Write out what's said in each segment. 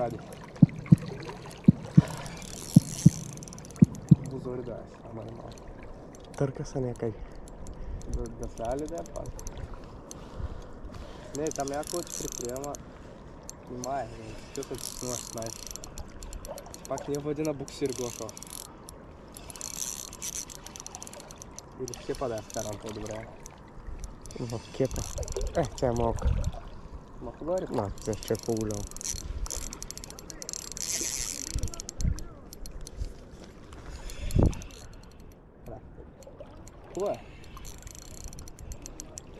radi. Pozori da je, samo ne malo. Trka se nekaj. Da se ali da je pa. Ne, tam jako hoče prikrijema. Imaje, što se snumaš snajš. Pak nije vodi na buksir gošao. Vidiš kjepa da je skaram to dobro. No, kjepa. Це я мог. Мог говорити? На, це ще погуляв. Куда?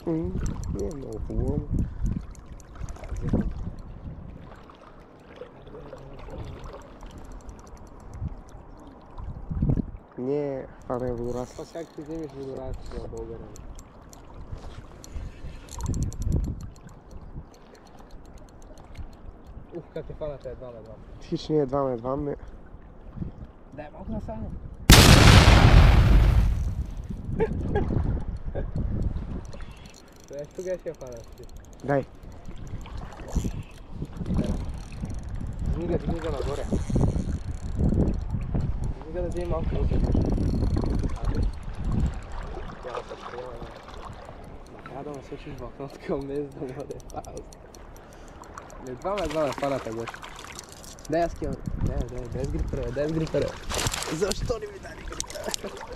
Не, ну, по-моєму. Не, але в раз. Па как ти вземеш видурацию българина? Как ти фаната е 2 на 2? Хищни е 2 на 2 ми. Дай малко насаме. Тогава ще я фанат ти. Дай. Днига нагоре. Днига да вземе малко вътре. Тя да се приема. Трябва да ме сочиш в окното към мен, за да мога да е пауза. Не, 2 на фаната гош. Дай аз кем. Дай с грипера. Защо не ми даде грипера?